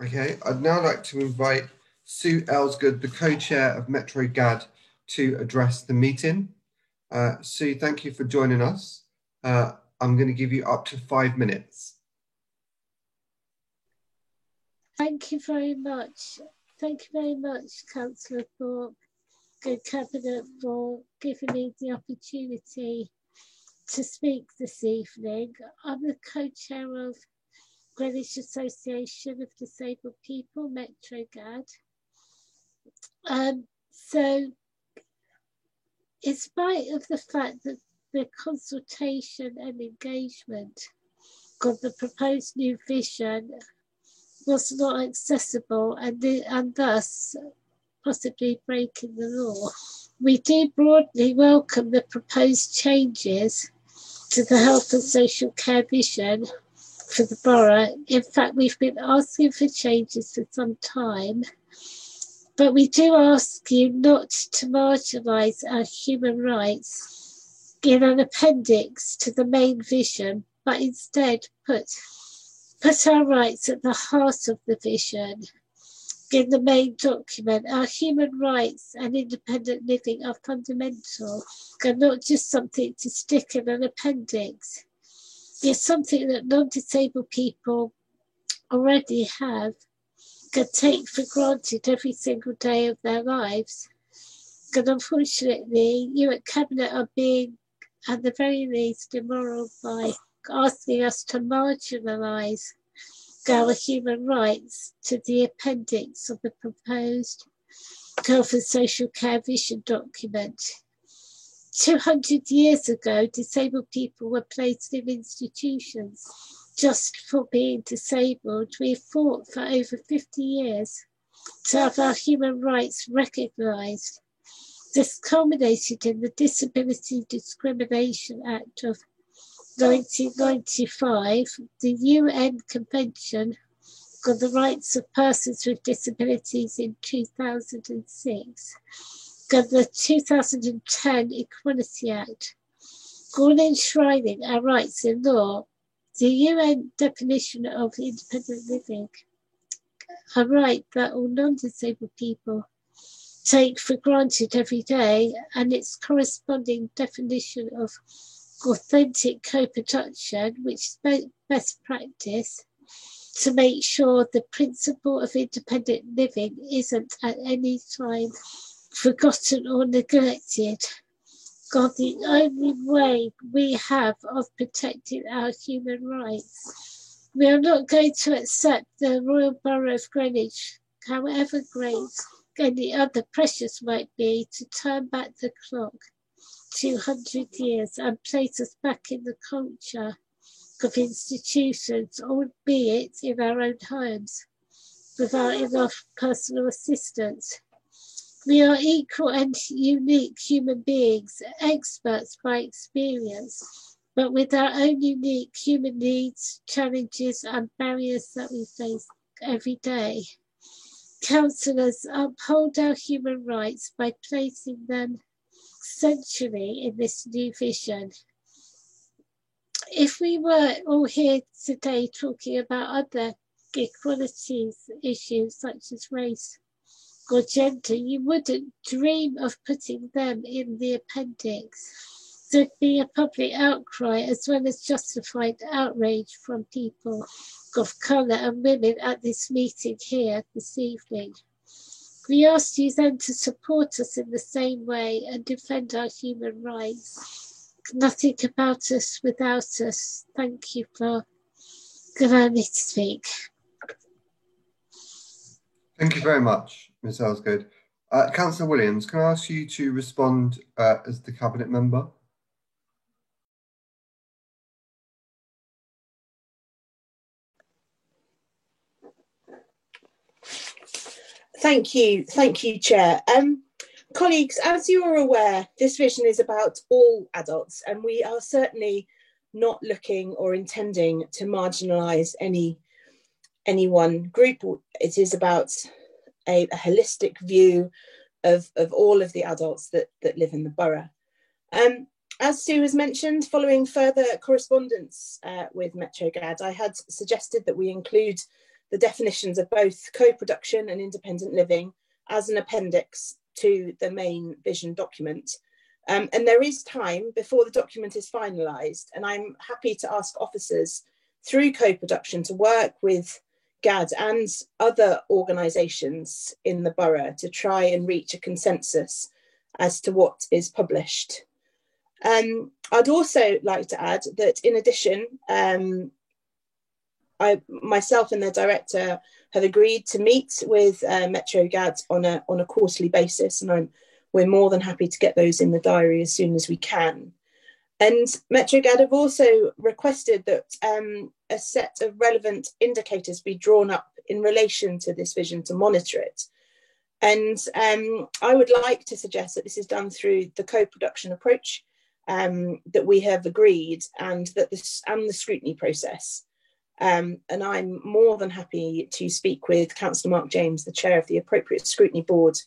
Okay, I'd now like to invite Sue Elsgood, the co-chair of Metro GAD, to address the meeting. Sue, thank you for joining us. I'm going to give you up to 5 minutes. Thank you very much. Thank you very much, Councillor Thorpe, Good Cabinet, for giving me the opportunity to speak this evening. I'm the co-chair of Greenwich Association of Disabled People, Metro GAD. So, in spite of the fact that the consultation and engagement of the proposed new vision was not accessible and thus possibly breaking the law, we do broadly welcome the proposed changes to the health and social care vision for the borough. In fact, we've been asking for changes for some time, but we do ask you not to marginalise our human rights in an appendix to the main vision, but instead put our rights at the heart of the vision. In the main document, our human rights and independent living are fundamental and not just something to stick in an appendix. It's something that non-disabled people already have, can take for granted every single day of their lives. And unfortunately, you at Cabinet are being, at the very least, immoral by asking us to marginalise our human rights to the appendix of the proposed health and social care vision document. 200 years ago, disabled people were placed in institutions just for being disabled. We've fought for over 50 years to have our human rights recognised. This culminated in the Disability Discrimination Act of 1995, the UN Convention on the Rights of Persons with Disabilities in 2006, and the 2010 Equality Act, all enshrining our rights in law. The UN definition of independent living, a right that all non-disabled people take for granted every day, and its corresponding definition of authentic co-production, which is best practice, to make sure the principle of independent living isn't at any time forgotten or neglected. God, the only way we have of protecting our human rights. We are not going to accept the Royal Borough of Greenwich, however great any other precious might be, to turn back the clock 200 years and place us back in the culture of institutions, albeit in our own homes, without enough personal assistance. We are equal and unique human beings, experts by experience, but with our own unique human needs, challenges and barriers that we face every day. Councillors, uphold our human rights by placing them centrally in this new vision. If we were all here today talking about other equalities issues such as race or gender, you wouldn't dream of putting them in the appendix. There'd be a public outcry as well as justified outrage from people of colour and women at this meeting here this evening. We ask you then to support us in the same way and defend our human rights. Nothing about us without us. Thank you for allowing me to speak. Thank you very much, Ms. Elsgood. Councillor Williams, can I ask you to respond as the Cabinet member? Thank you, Chair. Colleagues, as you are aware, this vision is about all adults, and we are certainly not looking or intending to marginalise any one group. It is about a holistic view of all of the adults that live in the borough. As Sue has mentioned, following further correspondence with Metro GAD, I had suggested that we include the definitions of both co-production and independent living as an appendix to the main vision document. And there is time before the document is finalised, and I'm happy to ask officers through co-production to work with GAD and other organisations in the borough to try and reach a consensus as to what is published. I'd also like to add that in addition, myself and the director have agreed to meet with Metro GAD on a quarterly basis, and we're more than happy to get those in the diary as soon as we can. And Metro GAD have also requested that a set of relevant indicators be drawn up in relation to this vision to monitor it. And I would like to suggest that this is done through the co-production approach that we have agreed, and that the scrutiny process. And I'm more than happy to speak with Councillor Mark James, the chair of the Appropriate Scrutiny Board,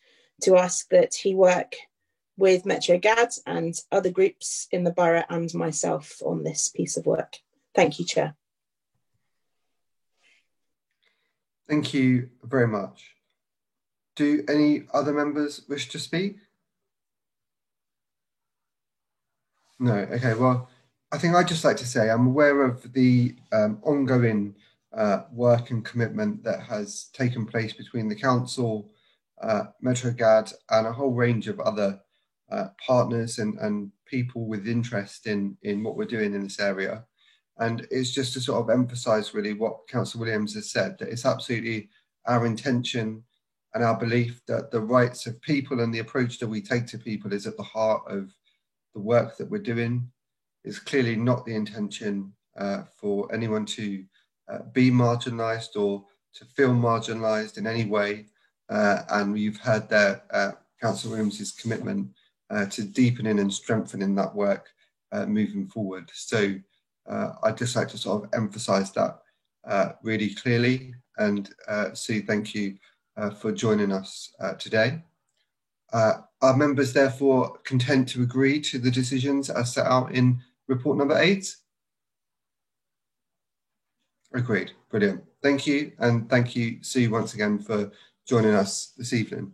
to ask that he work with Metro GAD and other groups in the borough and myself on this piece of work. Thank you, Chair. Thank you very much. Do any other members wish to speak? No, okay, well, I think I'd just like to say I'm aware of the ongoing work and commitment that has taken place between the council, Metro GAD, and a whole range of other partners and people with interest in what we're doing in this area. And it's just to sort of emphasise really what Councillor Williams has said, that it's absolutely our intention and our belief that the rights of people and the approach that we take to people is at the heart of the work that we're doing. It's clearly not the intention for anyone to be marginalised or to feel marginalised in any way. And you've heard there Councillor Williams's commitment to deepening and strengthening that work moving forward. So I'd just like to sort of emphasise that really clearly. And Sue, thank you for joining us today. Are members therefore content to agree to the decisions as set out in report number 8? Agreed. Brilliant. Thank you. And thank you, Sue, once again for joining us this evening.